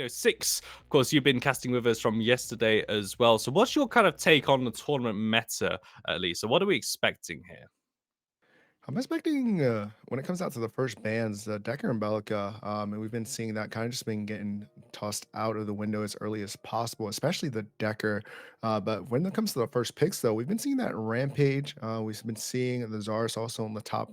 Six, of course, you've been casting with us from yesterday as well. So what's your kind of take on the tournament meta, at least? So what are we expecting here? I'm expecting when it comes out to the first bans, Decker and Bellica, and we've been seeing that kind of just been getting tossed out of the window as early as possible, especially the Decker. But when it comes to the first picks, though, we've been seeing that Rampage. We've been seeing the Zars also in the top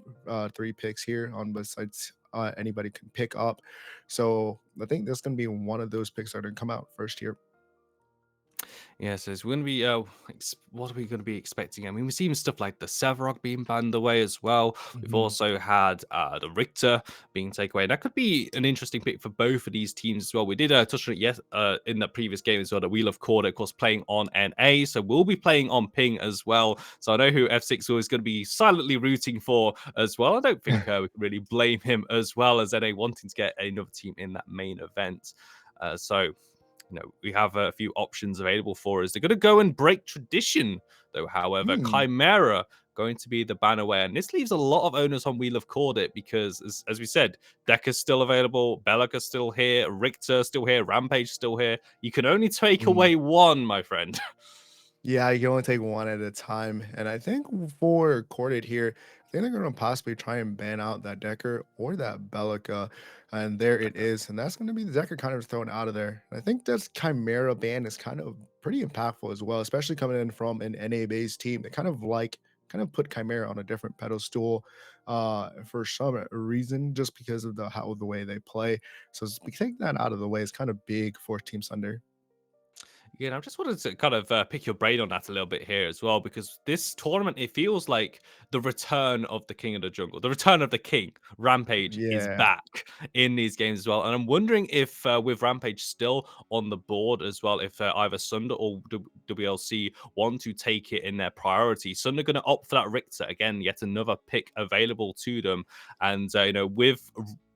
three picks here on both sides. Anybody can pick up, so I think that's going to be one of those picks that are going to come out first here. Yeah, so it's going to be, what are we going to be expecting? I mean, we've seen stuff like the Sevarog being banned away as well. We've Mhm. also had the Richter being taken away. And that could be an interesting pick for both of these teams as well. We did touch on it in the previous game as well, that We Love Cordit, of course, playing on NA. So we'll be playing on Ping as well. So I know who Efsixx is going to be silently rooting for as well. I don't think we can really blame him as well as NA wanting to get another team in that main event. We have a few options available for us. They're going to go and break tradition, though, however. Hmm. Chimera going to be the ban away. And this leaves a lot of owners on We Love Cordit because, as we said, Dekka's still available, Bellica's still here, Richter still here, Rampage still here. You can only take away one, my friend. Yeah, you can only take one at a time. And I think for Corded here, I think they're going to possibly try and ban out that Decker or that Bellica. And there it is. And that's going to be the Decker kind of thrown out of there. And I think this Chimera ban is kind of pretty impactful as well, especially coming in from an NA based team. They kind of put Chimera on a different pedestal for some reason, just because of the way they play. So taking that out of the way is kind of big for Team Sunder. Yeah, and I just wanted to kind of pick your brain on that a little bit here as well, because this tournament, it feels like the return of the king of the jungle, the return of the king. Rampage is Yeah. back in these games as well. And I'm wondering if with Rampage still on the board as well, if either Sunder or WLC want to take it in their priority. Sunder going to opt for that Richter. Again, yet another pick available to them. And, with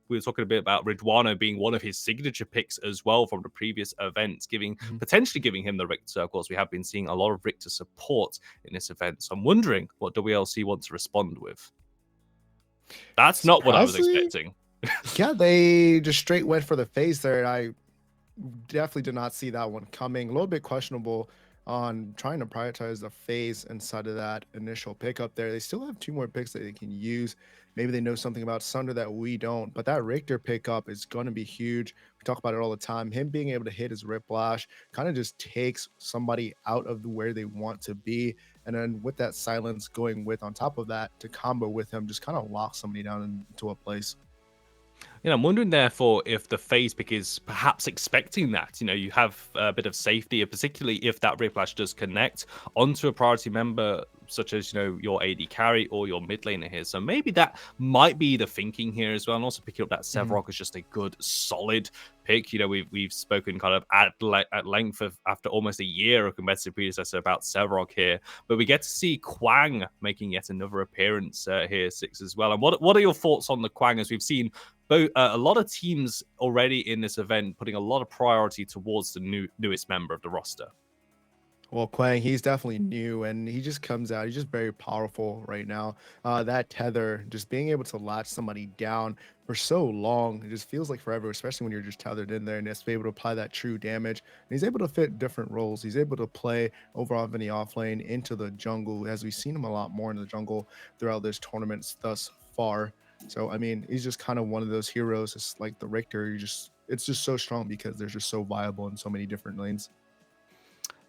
we were talking a bit about Ridwaano being one of his signature picks as well from the previous events, potentially giving him the Richter. Of course, we have been seeing a lot of Richter support in this event. So I'm wondering what WLC wants to respond with. That's not what I was Surprisingly, expecting. yeah, they just straight went for the face there, and I definitely did not see that one coming. A little bit questionable on trying to prioritize the phase inside of that initial pickup there. They still have two more picks that they can use. Maybe they know something about Sunder that we don't, but that Richter pickup is going to be huge. We talk about it all the time. Him being able to hit his Riplash kind of just takes somebody out of where they want to be. And then with that silence going with on top of that to combo with him, just kind of lock somebody down into a place. I'm wondering, therefore, if the phase pick is perhaps expecting that. You have a bit of safety, particularly if that Riplash does connect onto a priority member, such as, your AD carry or your mid laner here. So maybe that might be the thinking here as well. And also picking up that Mhm. Sevarog is just a good, solid pick. We've spoken kind of at length after almost a year of competitive predecessor about Sevarog here. But we get to see Quang making yet another appearance here, Six, as well. And what are your thoughts on the Quang, as we've seen both a lot of teams already in this event putting a lot of priority towards the newest member of the roster? Well, Quang, he's definitely new and he just comes out. He's just very powerful right now. That tether, just being able to latch somebody down for so long, it just feels like forever, especially when you're just tethered in there and just be able to apply that true damage. And he's able to fit different roles. He's able to play over off in the off lane into the jungle, as we've seen him a lot more in the jungle throughout this tournament thus far. So, I mean, he's just kind of one of those heroes. It's like the Richter. It's just so strong because they're just so viable in so many different lanes.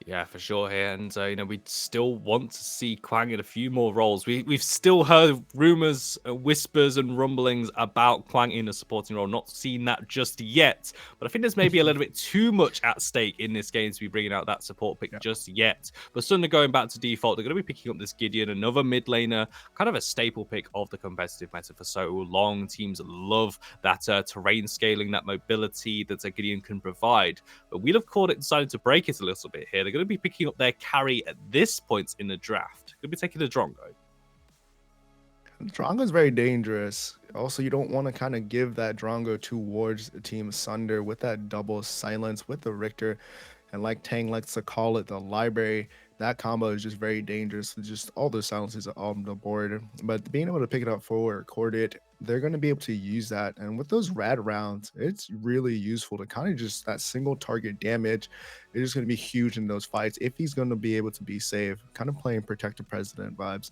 Yeah, for sure here, and we still want to see Quang in a few more roles. We've still heard rumors, whispers, and rumblings about Quang in a supporting role. Not seen that just yet, but I think there's maybe a little bit too much at stake in this game to be bringing out that support pick Yeah. just yet. But Sunder going back to default, they're going to be picking up this Gideon, another mid laner, kind of a staple pick of the competitive meta for so long. Teams love that terrain scaling, that mobility that a Gideon can provide. But Wheel of Cordit decided to break it a little bit here. They're going to be picking up their carry at this point in the draft. Going to be taking the Drongo. Drongo is very dangerous. Also, you don't want to kind of give that Drongo towards the team Sunder with that double silence with the Richter. And like Tang likes to call it, the library, that combo is just very dangerous. Just all those silences on the board. But being able to pick it up for Cordit, they're going to be able to use that. And with those rad rounds, it's really useful to kind of just that single target damage is just going to be huge in those fights if he's going to be able to be safe. Kind of playing Protect the President vibes.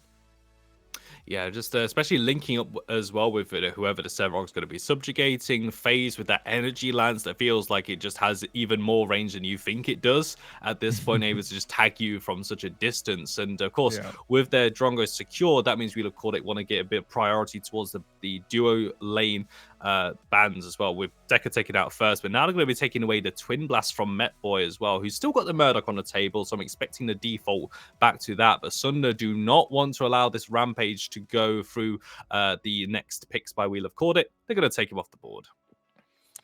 Yeah, just especially linking up as well with whoever the Sevarog's going to be subjugating. Phase with that energy lance that feels like it just has even more range than you think it does at this point, able to just tag you from such a distance. And of course, Yeah. with their Drongo secure, that means we look Cordit want to get a bit of priority towards the duo lane bands as well, with Decker taken out first, but now they're going to be taking away the Twin Blast from Mettboy as well, who's still got the Murdoch on the table, so I'm expecting the default back to that. But Sunder do not want to allow this Rampage to go through the next picks by Wheel of Cordit. They're going to take him off the board.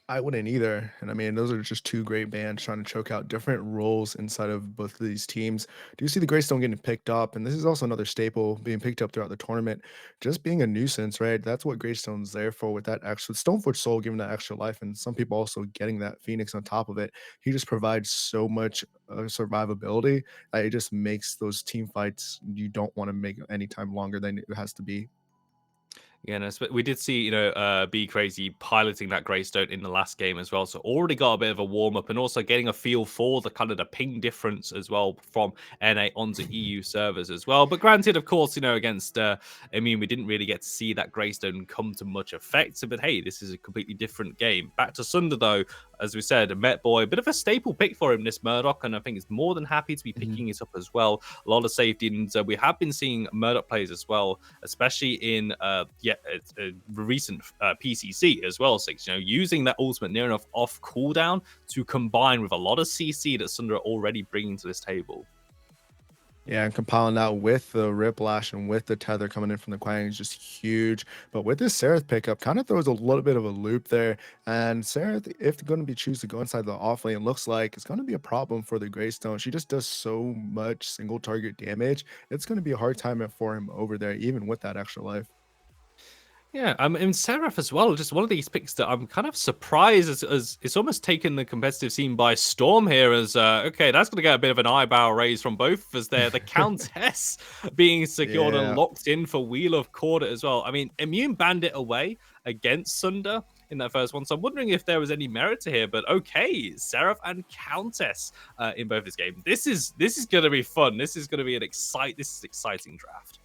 I wouldn't either. And I mean, those are just two great bands trying to choke out different roles inside of both of these teams. Do you see the Greystone getting picked up? And this is also another staple being picked up throughout the tournament. Just being a nuisance, right? That's what Greystone's there for with that extra Stoneforge Soul giving that extra life. And some people also getting that Phoenix on top of it. He just provides so much survivability that it just makes those team fights you don't want to make any time longer than it has to be. Yeah, no, we did see, B-Crace piloting that Greystone in the last game as well. So already got a bit of a warm up and also getting a feel for the kind of the ping difference as well from NA onto EU servers as well. But granted, of course, against Immune, we didn't really get to see that Greystone come to much effect. So, but hey, this is a completely different game. Back to Sunder though, as we said, Mettboy, a bit of a staple pick for him, this Murdoch, and I think he's more than happy to be picking it up as well. A lot of safety, and we have been seeing Murdoch plays as well, especially in recent PCC as well. Six, using that ultimate near enough off cooldown to combine with a lot of CC that Sunder are already bringing to this table. Yeah, and compiling that with the Riplash and with the tether coming in from the Quang is just huge. But with this Seraph pickup, kind of throws a little bit of a loop there. And Seraph, if they're going to be choose to go inside the off lane, it looks like it's going to be a problem for the Greystone. She just does so much single target damage. It's going to be a hard time for him over there, even with that extra life. Yeah, in Seraph as well, just one of these picks that I'm kind of surprised as it's almost taken the competitive scene by storm here. As okay, that's going to get a bit of an eyebrow raise from both, as they're the Countess being secured and Yeah. locked in for Wheel of Cordit as well. I mean, Immune banned it away against Sunder in that first one, so I'm wondering if there was any merit to here. But okay, Seraph and Countess in both this game. This is going to be fun. This is going to be an exciting draft.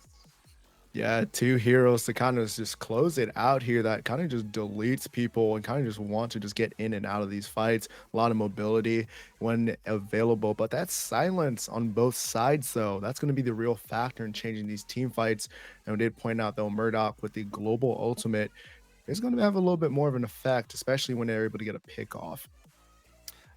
Yeah, two heroes to kind of just close it out here that kind of just deletes people and kind of just want to just get in and out of these fights. A lot of mobility when available, but that silence on both sides, though, that's going to be the real factor in changing these team fights. And we did point out, though, Murdoch with the global ultimate is going to have a little bit more of an effect, especially when they're able to get a pick off.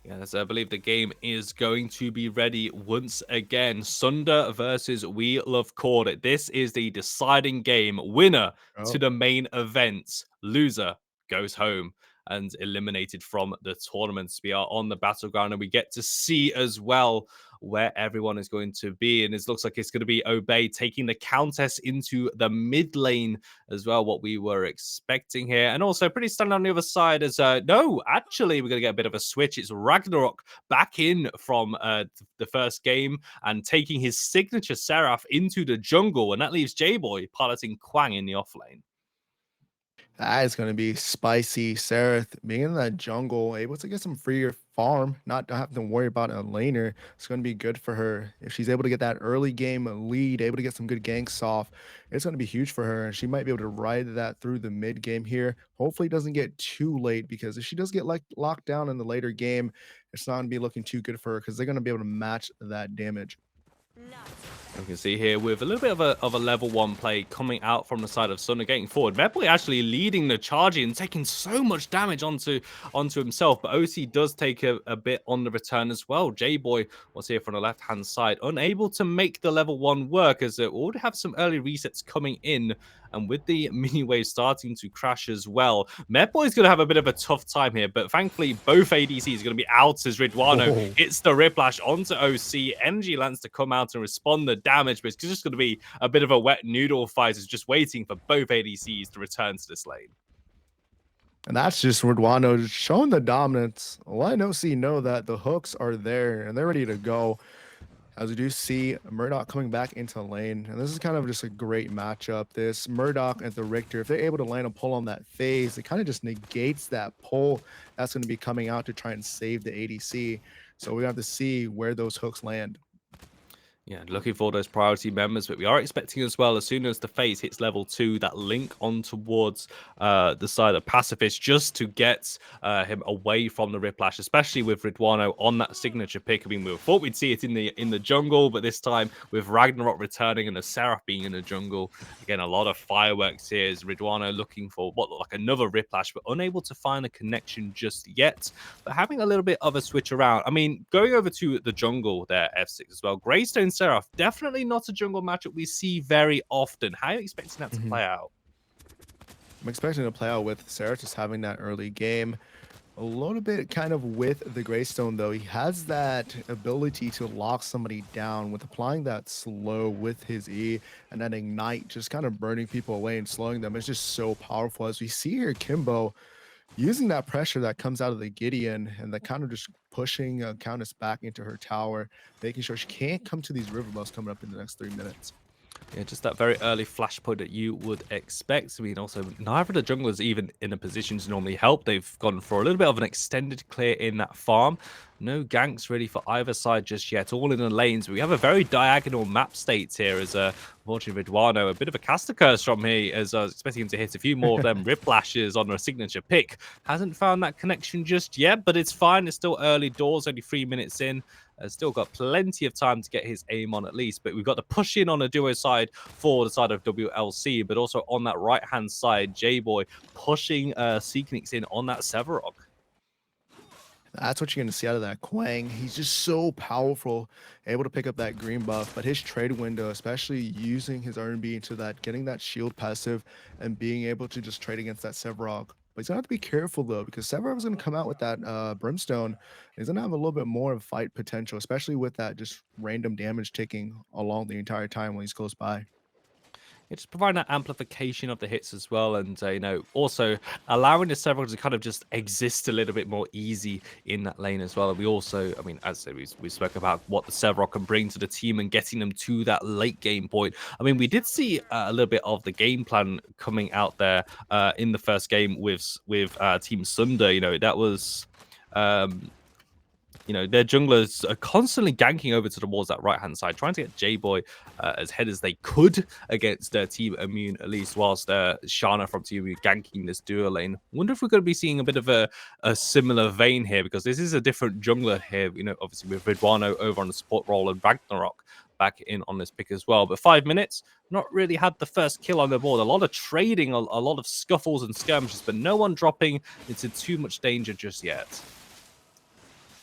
Yes, I believe the game is going to be ready once again. Sunder versus Wheel of Cordit. This is the deciding game. Winner to Oh. the main event. Loser goes home and eliminated from the tournaments. We are on the battleground and we get to see as well where everyone is going to be. And it looks like it's going to be Obey taking the Countess into the mid lane as well, what we were expecting here. And also pretty standard on the other side as no, actually, we're going to get a bit of a switch. It's Ragnarok back in from the first game and taking his signature Seraph into the jungle. And that leaves JBoy piloting Quang in the off lane. That is going to be spicy. Seraph being in that jungle, able to get some freer farm, not having to worry about a laner. It's going to be good for her. If she's able to get that early game lead, able to get some good ganks off, it's going to be huge for her. And she might be able to ride that through the mid game here. Hopefully, it doesn't get too late because if she does get like locked down in the later game, it's not going to be looking too good for her because they're going to be able to match that damage. You can see here with a little bit of a level 1 play coming out from the side of Sunder getting forward. Mettboy actually leading the charge and taking so much damage onto himself. But OC does take a bit on the return as well. JBoy was here from the left-hand side, unable to make the level 1 work as it would have some early resets coming in. And with the mini wave starting to crash as well, Mettboy's going to have a bit of a tough time here. But thankfully, both ADCs are going to be out as Ridwaano hits the Riplash onto OC. Energy Lance to come out and respond the damage, but it's just going to be a bit of a wet noodle fight. It's just waiting for both ADCs to return to this lane. And that's just Ridwaano showing the dominance, letting OC know that the hooks are there and they're ready to go. As we do see Murdoch coming back into lane, and this is kind of just a great matchup. This Murdoch and the Richter, if they're able to land a pull on that phase, it kind of just negates that pull that's going to be coming out to try and save the ADC. So we have to see where those hooks land. Yeah, looking for those priority members, but we are expecting as well, as soon as the phase hits level 2, that link on towards the side of Pacifist, just to get him away from the Riplash, especially with Ridwaano on that signature pick. I mean, we thought we'd see it in the jungle, but this time with Ragnarok returning and the Seraph being in the jungle, again, a lot of fireworks here as Ridwaano looking for what looked like another Riplash, but unable to find a connection just yet. But having a little bit of a switch around. I mean, going over to the jungle there, Efsixx as well. Greystone Seraph, definitely not a jungle matchup we see very often. How are you expecting that to play out? I'm expecting to play out with Seraph just having that early game. A little bit kind of with the Greystone, though. He has that ability to lock somebody down with applying that slow with his E and then ignite, just kind of burning people away and slowing them. It's just so powerful. As we see here, Kimbo using that pressure that comes out of the Gideon and that kind of just pushing Countess back into her tower, making sure she can't come to these river buffs coming up in the next 3 minutes. Yeah, just that very early flashpoint that you would expect. I mean, also, neither of the junglers even in a position to normally help. They've gone for a little bit of an extended clear in that farm. No ganks really for either side just yet, all in the lanes. We have a very diagonal map state here as unfortunately Ridwaano, a bit of a caster curse from here, as I was expecting him to hit a few more of them Riplashes on a signature pick. Hasn't found that connection just yet, but it's fine. It's still early doors, only 3 minutes in. Still got plenty of time to get his aim on at least, but we've got to push in on a duo side for the side of WLC, but also on that right-hand side, JBoy pushing Seeknix in on that Severog. That's what you're going to see out of that Quang. He's just so powerful, able to pick up that green buff, but his trade window, especially using his R&B into that, getting that shield passive and being able to just trade against that Severog. But he's going to have to be careful, though, because Severog's going to come out with that Brimstone. He's going to have a little bit more of fight potential, especially with that just random damage ticking along the entire time when he's close by. It's providing that amplification of the hits as well, and also allowing the Several to kind of just exist a little bit more easy in that lane as well. And we also, I mean, as I said, we spoke about what the Several can bring to the team and getting them to that late game point. I mean, we did see a little bit of the game plan coming out there in the first game with Team Sunder. That was. Their junglers are constantly ganking over towards that right-hand side, trying to get JBoy as head as they could against their Team Immune, at least, whilst Shana from Team Immune ganking this duo lane. Wonder if we're going to be seeing a bit of a similar vein here, because this is a different jungler here, obviously with Ridwaano over on the support role and Ragnarok back in on this pick as well. But 5 minutes, not really had the first kill on the board. A lot of trading, a lot of scuffles and skirmishes, but no one dropping into too much danger just yet.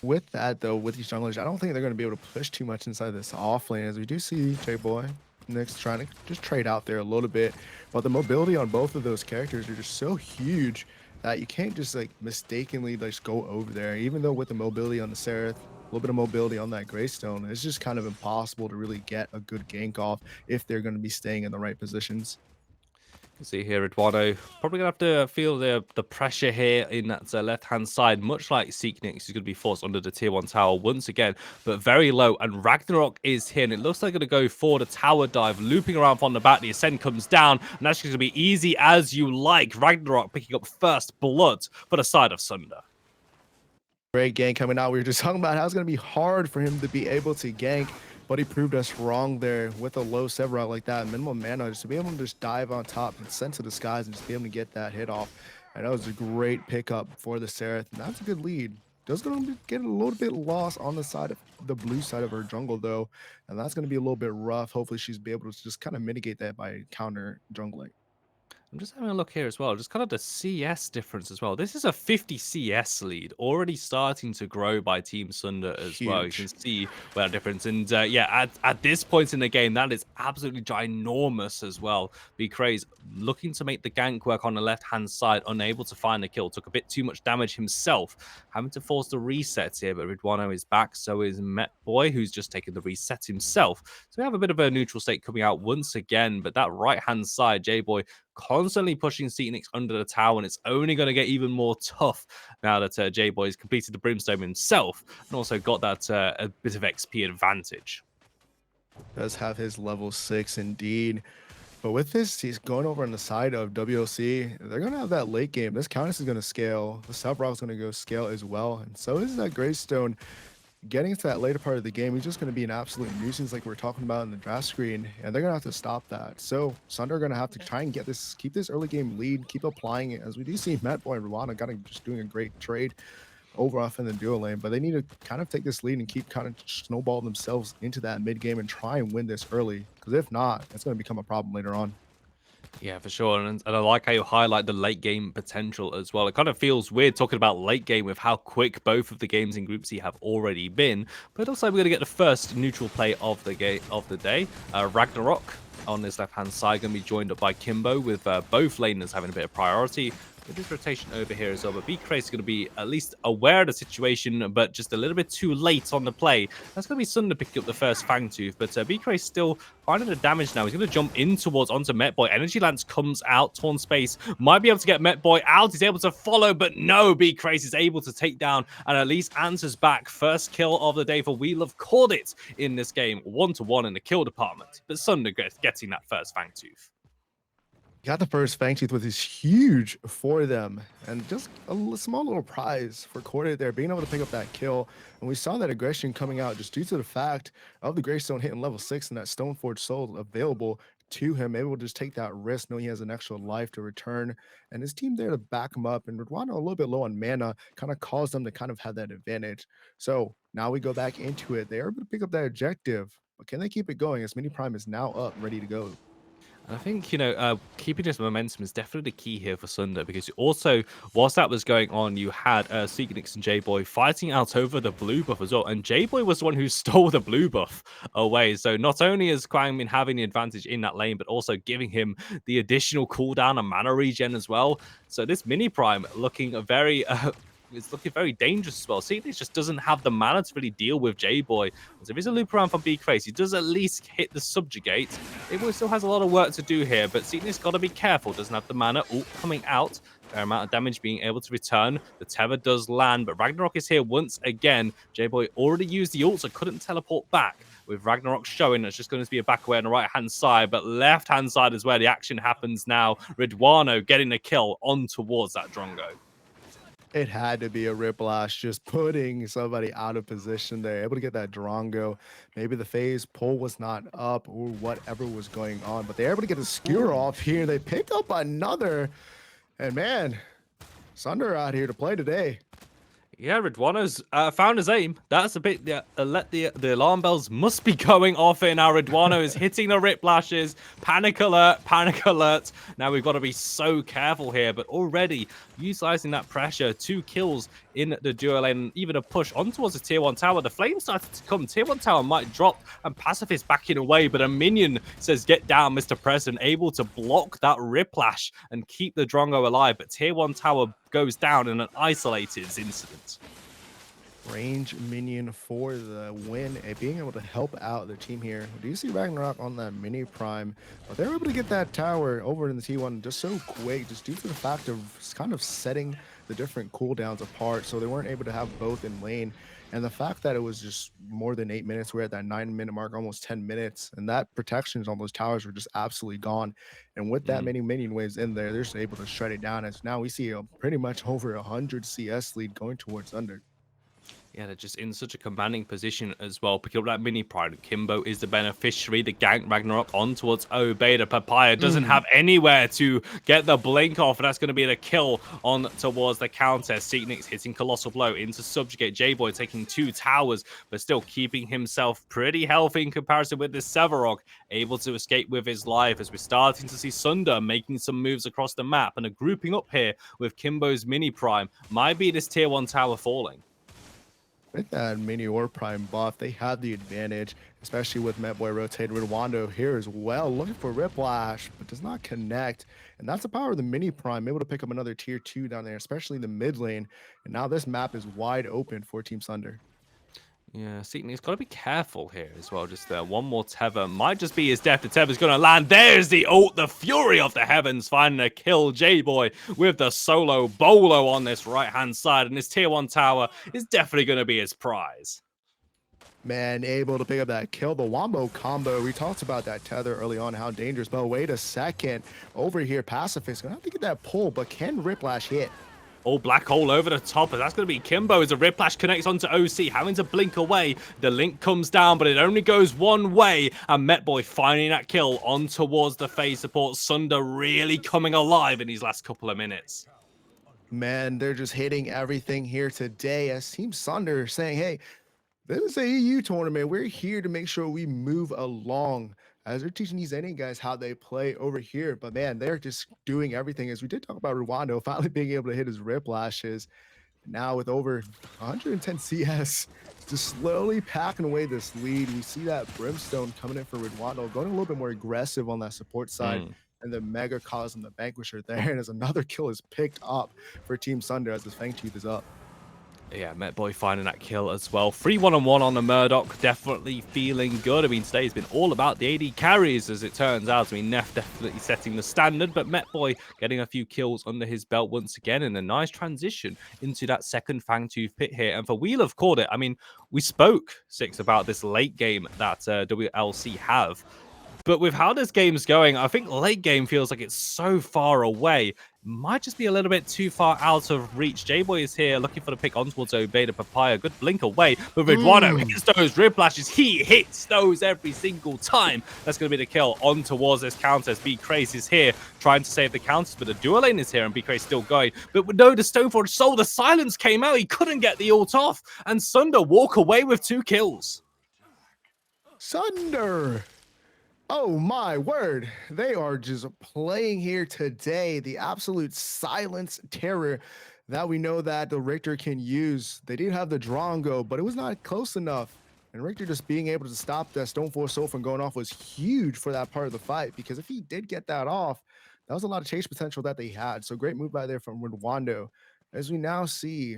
With that, though, with these junglers, I don't think they're going to be able to push too much inside this off lane, as we do see JBoy next trying to just trade out there a little bit. But the mobility on both of those characters are just so huge that you can't just like mistakenly just go over there. Even though with the mobility on the Seraph, a little bit of mobility on that Greystone, it's just kind of impossible to really get a good gank off if they're going to be staying in the right positions. You see here, Ridwaano probably going to have to feel the pressure here in that left-hand side, much like Seeknix is going to be forced under the tier 1 tower once again, but very low. And Ragnarok is here, and it looks like going to go for the tower dive, looping around from the back. The ascent comes down, and that's going to be easy as you like. Ragnarok picking up first blood for the side of Sunder. Great gank coming out. We were just talking about how it's going to be hard for him to be able to gank, but he proved us wrong there with a low Severog like that. Minimum mana, just to be able to just dive on top and send to the skies and just be able to get that hit off. And that was a great pickup for the Seraph, and that's a good lead. Just going to get a little bit lost on the side of the blue side of her jungle, though, and that's going to be a little bit rough. Hopefully, she's be able to just kind of mitigate that by counter jungling. I'm just having a look here as well, just kind of the CS difference as well. This is a 50 CS lead, already starting to grow by Team Sunder as well. You can see where that difference. And yeah, at this point in the game, that is absolutely ginormous as well. B-Crace looking to make the gank work on the left-hand side, unable to find the kill. Took a bit too much damage himself, having to force the reset here. But Ridwaano is back, so is Mettboy, who's just taken the reset himself. So we have a bit of a neutral state coming out once again. But that right-hand side, JBoy constantly pushing Seeknix under the tower, and it's only going to get even more tough now that JBoy's completed the Brimstone himself and also got that a bit of XP advantage. Does have his level 6 indeed. But with this, he's going over on the side of WLC. They're going to have that late game. This Countess is going to scale. The Sub Rock's going to go scale as well. And so is that Greystone. Getting to that later part of the game, he's just going to be an absolute nuisance like we are talking about in the draft screen. And they're going to have to stop that. So Sunder are going to have to try and keep this early game lead, keep applying it. As we do see Mettboy and Ridwaano kind of just doing a great trade over off in the duo lane, but they need to kind of take this lead and keep kind of snowball themselves into that mid game and try and win this early, because if not, it's going to become a problem later on. Yeah, for sure. And I like how you highlight the late game potential as well. It kind of feels weird talking about late game with how quick both of the games in Group C have already been. But it looks like we're going to get the first neutral play of the day. Ragnarok on his left-hand side going to be joined up by Kimbo, with both laners having a bit of priority. With this rotation over here as well, but B-Crace is going to be at least aware of the situation, but just a little bit too late on the play. That's going to be Sunder picking up the first Fangtooth, but B-Crace still finding the damage now. He's going to jump in onto Mettboy. Energy Lance comes out, Torn Space might be able to get Mettboy out. He's able to follow, but no, B-Crace is able to take down and at least answers back. First kill of the day for We Love Cordit in this game, 1-1 in the kill department, but Sunder getting that first Fangtooth. Got the first Fangtooth, which is huge for them, and just a small little prize for Cordit there, being able to pick up that kill. And we saw that aggression coming out just due to the fact of the Greystone hitting level 6 and that Stoneforge Soul available to him, able to just take that risk, knowing he has an extra life to return, and his team there to back him up. And Ridwaano a little bit low on mana kind of caused them to kind of have that advantage. So now we go back into it. They're able to pick up that objective, but can they keep it going as Mini Prime is now up, ready to go? I think, keeping this momentum is definitely the key here for Sunder, because also, whilst that was going on, you had Seeknix and JBoy fighting out over the blue buff as well. And JBoy was the one who stole the blue buff away. So not only is Kwangmin having the advantage in that lane, but also giving him the additional cooldown and mana regen as well. So this mini prime looking very... it's looking very dangerous as well. Seeknix just doesn't have the mana to really deal with JBoy. So if he's a loop around from B-Crace, he does at least hit the subjugate. JBoy still has a lot of work to do here, but Seeknix got to be careful. Doesn't have the mana. Ult coming out. Fair amount of damage being able to return. The tether does land, but Ragnarok is here once again. JBoy already used the ult, so couldn't teleport back. With Ragnarok showing, it's just going to be a back away on the right-hand side, but left-hand side is where the action happens now. Ridwaano getting the kill on towards that Drongo. It had to be a Riplash, just putting somebody out of position there, able to get that Drongo. Maybe the phase pull was not up or whatever was going on, but they're able to get a skewer off here. They pick up another, and man, Sunder out here to play today. Yeah, Ridwaano's found his aim. That's a bit... the alarm bells must be going off here now. Ridwaano is hitting the rip lashes. Panic alert, panic alert. Now we've got to be so careful here, but already utilizing that pressure. 2 kills in the duo lane, even a push on towards the tier 1 tower. The flame started to come. Tier 1 tower might drop, and Pacifist backing away, but a minion says, get down, Mr. President, able to block that riplash and keep the Drongo alive. But tier 1 tower goes down in an isolated incident. Range minion for the win, and being able to help out their team here. Do you see Ragnarok on that mini prime? But they're able to get that tower over in the T1 just so quick, just due to the fact of kind of setting the different cooldowns apart, so they weren't able to have both in lane. And the fact that it was just more than 8 minutes, we're at that 9-minute mark, almost 10 minutes, and that protections on those towers were just absolutely gone. And with that many minion waves in there, they're just able to shut it down. As now we see a pretty much over 100 CS lead going towards Sunder. Yeah, they're just in such a commanding position as well. Picking up that mini pride. Kimbo is the beneficiary. The gank Ragnarok on towards OBeyThePapaya. Doesn't have anywhere to get the blink off. And that's going to be the kill on towards the counter. Seeknix hitting Colossal Blow into Subjugate. JBoy taking 2 towers, but still keeping himself pretty healthy in comparison with this Sevarog. Able to escape with his life, as we're starting to see Sunder making some moves across the map. And a grouping up here with Kimbo's mini prime. Might be this tier 1 tower falling. With that mini or prime buff, they have the advantage, especially with Mettboy rotated. Ridwaano here as well, looking for Riplash, but does not connect. And that's the power of the mini prime, able to pick up another tier 2 down there, especially in the mid lane. And now this map is wide open for Team Sunder. Yeah, Seeknix got to be careful here as well. Just one more tether might just be his death. The tether's going to land. There's the ult, the fury of the heavens, finding a kill. JBoy with the solo bolo on this right-hand side, and this tier 1 tower is definitely going to be his prize. Man, able to pick up that kill. The Wombo combo, we talked about that tether early on, how dangerous, but wait a second. Over here, Pacifist's gonna have to get that pull, but can Riplash hit? Oh, black hole over the top, and that's going to be Kimbo as a Riplash connects onto OC, having to blink away. The link comes down, but it only goes one way, and Mettboy finding that kill on towards the phase support. Sunder really coming alive in these last couple of minutes. Man, they're just hitting everything here today as Team Sunder saying, hey, this is a EU tournament. We're here to make sure we move along as they're teaching these NA guys how they play over here. But man, they're just doing everything. As we did talk about Ridwaano finally being able to hit his Riplashes. Now with over 110 CS, just slowly packing away this lead. We see that Brimstone coming in for Ridwaano, going a little bit more aggressive on that support side. And the Mega Cause and the Vanquisher there. And as another kill is picked up for Team Sunder as this Fang Tooth is up. Yeah, Mettboy finding that kill as well. 3 1-on-1 on the Murdoch, definitely feeling good. I mean, today's been all about the AD carries, as it turns out. I mean, Neff definitely setting the standard, but Mettboy getting a few kills under his belt once again, and a nice transition into that second Fangtooth pit here. And for Love Cordit, I mean, we spoke, Six, about this late game that WLC have. But with how this game's going, I think late game feels like it's so far away. Might just be a little bit too far out of reach. JBoy is here looking for the pick on towards OBeyThePapaya. Good blink away. But Ridwaano hits those Riplashes. He hits those every single time. That's going to be the kill on towards this counter as B-Crace is here trying to save the counters. But the dual lane is here and B-Crace still going. But no, the Stoneforge Soul, the silence came out. He couldn't get the ult off. And Sunder walk away with 2 kills. Sunder! Oh my word, they are just playing here today. The absolute silence terror that we know that the Richter can use. They did have the Drongo, but it was not close enough. And Richter just being able to stop that Stoneforge Soul from going off was huge for that part of the fight, because if he did get that off, that was a lot of chase potential that they had. So great move by there from Ridwaano. As we now see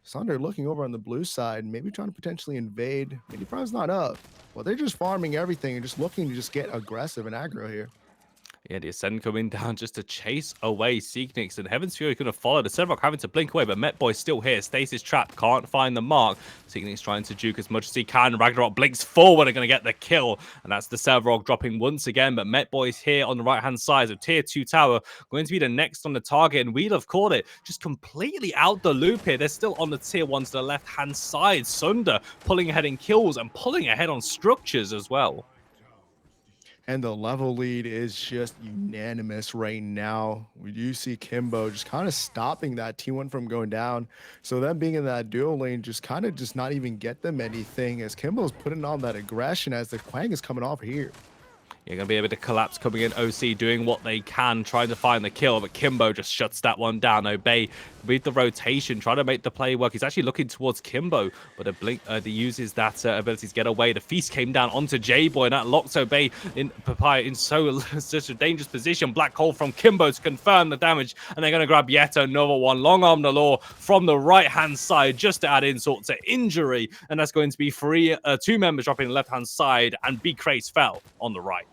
Sunder looking over on the blue side, maybe trying to potentially invade. Maybe Prime's not up. Well, they're just farming everything and just looking to just get aggressive and aggro here. Yeah, the Ascend coming down just to chase away Seeknix, and Heaven's Fury couldn't follow. The Sevrok having to blink away, but Mettboy still here. Stasis trapped, can't find the mark. Seeknix trying to juke as much as he can. Ragnarok blinks forward and going to get the kill, and that's the Sevrok dropping once again. But Mettboy's here on the right-hand side of Tier 2 tower, going to be the next on the target, and Love Cordit just completely out the loop here. They're still on the Tier 1 to the left-hand side. Sunder pulling ahead in kills and pulling ahead on structures as well. And the level lead is just unanimous right now. We do see Kimbo just kind of stopping that T1 from going down. So them being in that dual lane just kind of just not even get them anything, as Kimbo's putting on that aggression as the Quang is coming off here. You're going to be able to collapse coming in. OC doing what they can, trying to find the kill, but Kimbo just shuts that one down. Obey with the rotation, trying to make the play work. He's actually looking towards Kimbo, but a blink uses that ability to get away. The feast came down onto JBoy, and that locks Obey in Papaya in such a dangerous position. Black hole from Kimbo to confirm the damage, and they're going to grab yet another one. Long arm the law from the right-hand side, just to add insult to injury, and that's going to be 2 members dropping the left-hand side, and B-Crace fell on the right.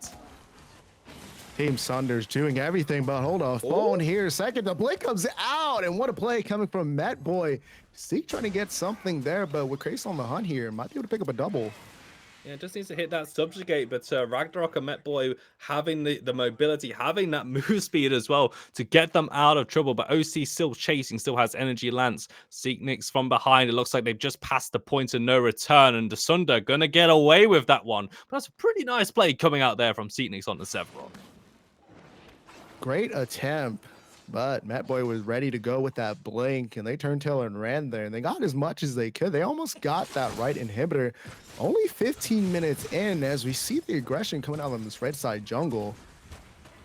Team Sunder's doing everything, but hold on, phone here. Second, the blink comes out, and what a play coming from Mettboy. Seek trying to get something there, but with Crace on the hunt here, might be able to pick up a double. Yeah, just needs to hit that subjugate, but Ragnarok and Mettboy having the mobility, having that move speed as well to get them out of trouble. But OC still chasing, still has energy lance. Seeknix from behind. It looks like they've just passed the point of no return, and the Sunder gonna get away with that one. But that's a pretty nice play coming out there from Seeknix on the Sevrok. Great attempt, but Mettboy was ready to go with that blink, and they turned tail and ran there, and they got as much as they could. They almost got that right inhibitor. Only 15 minutes in, as we see the aggression coming out on this red side jungle.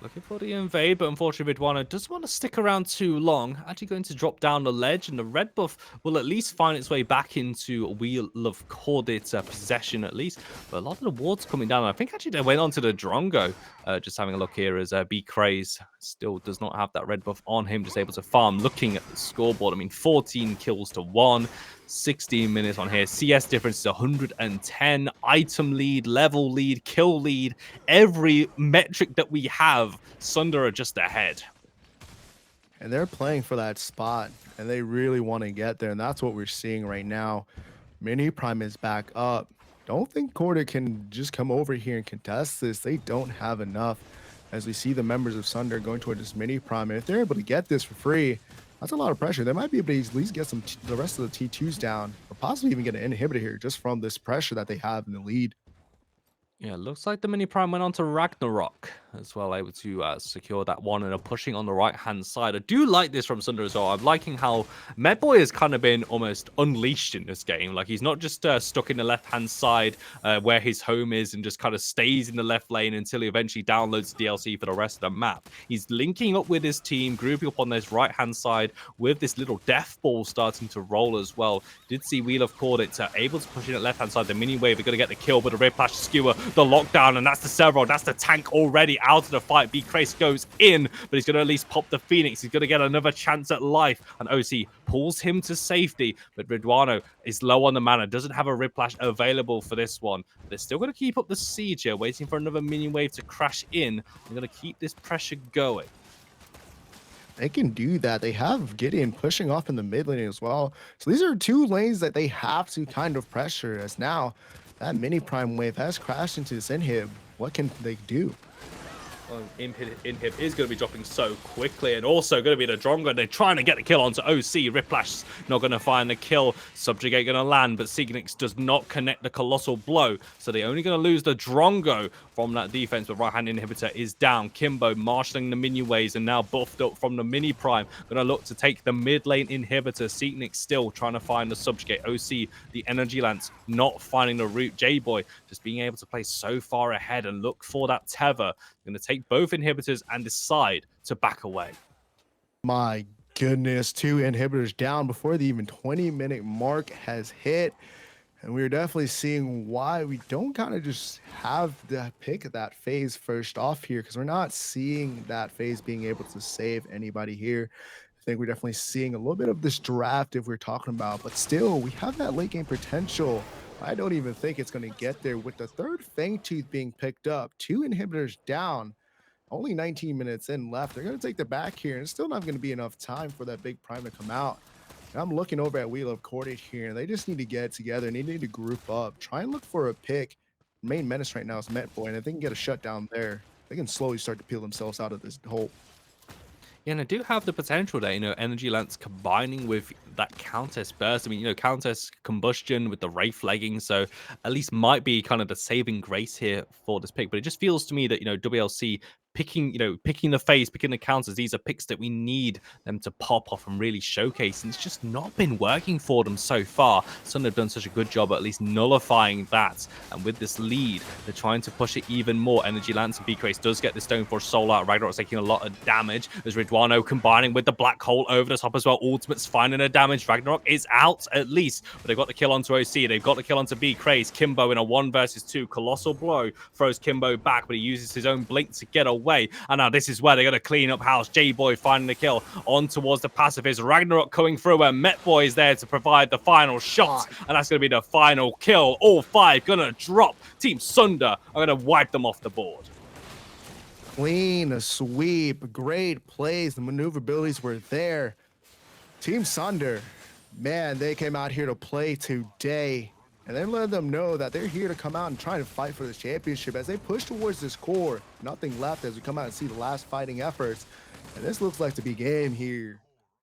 Looking for the invade, but unfortunately Ridwaano doesn't want to stick around too long. Actually going to drop down the ledge, and the red buff will at least find its way back into Love Cordit's possession at least. But a lot of the wards coming down. I think actually they went onto the Drongo. Just having a look here as B-Crace still does not have that red buff on him. Just able to farm. Looking at the scoreboard, I mean 14 kills to 1. 16 minutes on here. CS difference is 110. Item lead, level lead, kill lead. Every metric that we have, Sunder are just ahead. And they're playing for that spot, and they really want to get there, and that's what we're seeing right now. Mini Prime is back up. Don't think Cordit can just come over here and contest this. They don't have enough, as we see the members of Sunder going toward this Mini Prime. And if they're able to get this for free, that's a lot of pressure. They might be able to at least get the rest of the T2s down, or possibly even get an inhibitor here just from this pressure that they have in the lead. Yeah, looks like the Mini Prime went on to Ragnarok as well, able to secure that one and are pushing on the right-hand side. I do like this from Sunder as well. I'm liking how Mettboy has kind of been almost unleashed in this game. Like, he's not just stuck in the left-hand side where his home is and just kind of stays in the left lane until he eventually downloads the DLC for the rest of the map. He's linking up with his team, grouping up on this right-hand side with this little death ball starting to roll as well. Did see Love Cordit able to push in at left-hand side. The mini wave are going to get the kill, but the Red Skewer, the lockdown, and that's the Several. That's the tank already out of the fight. B-Crace goes in, but he's going to at least pop the Phoenix. He's going to get another chance at life, and OC pulls him to safety, but Ridwaano is low on the mana, doesn't have a Riplash available for this one. They're still going to keep up the siege here, waiting for another minion wave to crash in. They're going to keep this pressure going. They can do that. They have Gideon pushing off in the mid lane as well. So these are two lanes that they have to kind of pressure, as now that mini prime wave has crashed into this inhib. What can they do? Well, Inhib is going to be dropping so quickly, and also going to be the Drongo. They're trying to get the kill onto OC. Riplash's not going to find the kill. Subjugate going to land, but Seeknix does not connect the colossal blow, so they're only going to lose the Drongo from that defense. But right-hand inhibitor is down. Kimbo marshalling the mini waves and now buffed up from the mini prime. Going to look to take the mid lane inhibitor. Seeknix still trying to find the subjugate. OC, the energy lance, not finding the route. JBoy just being able to play so far ahead and look for that tether. Going to take both inhibitors and decide to back away. My goodness, two inhibitors down before the even 20-minute mark has hit. And we're definitely seeing why we don't kind of just have the pick that phase first off here, because we're not seeing that phase being able to save anybody here. I think we're definitely seeing a little bit of this draft if we're talking about, but still we have that late game potential. I don't even think it's going to get there with the third Fangtooth being picked up. Two inhibitors down, only 19 minutes in left. They're going to take the back here, and it's still not going to be enough time for that big prime to come out. And I'm looking over at Love Cordit here, and they just need to get together, and they need to group up. Try and look for a pick. Main menace right now is Mettboy, and if they can get a shutdown there, they can slowly start to peel themselves out of this hole. Yeah, and I do have the potential there, Energy Lance combining with that Countess Burst. I mean, Countess Combustion with the Wraith legging, so at least might be kind of the saving grace here for this pick. But it just feels to me that, WLC picking the phase, picking the counters, these are picks that we need them to pop off and really showcase, and it's just not been working for them so far. Sunder have done such a good job at least nullifying that, and with this lead, they're trying to push it even more. Energy Lance and B-Crace does get the Stoneforge Soul out. Ragnarok's taking a lot of damage as Ridwaano combining with the Black Hole over the top as well. Ultimate's finding the damage. Ragnarok is out at least, but they've got the kill onto OC. They've got the kill onto B-Crace. Kimbo in a 1 versus 2. Colossal blow throws Kimbo back, but he uses his own blink to get away. And now this is where they're going to clean up house. JBoy finding the kill on towards the pacifist. Ragnarok coming through, and Mettboy is there to provide the final shot. And that's going to be the final kill. All 5 going to drop. Team Sunder are going to wipe them off the board. Clean sweep, great plays. The maneuverabilities were there. Team Sunder, man, they came out here to play today. And then let them know that they're here to come out and try to fight for this championship as they push towards this core. Nothing left as we come out and see the last fighting efforts. And this looks like to be game here.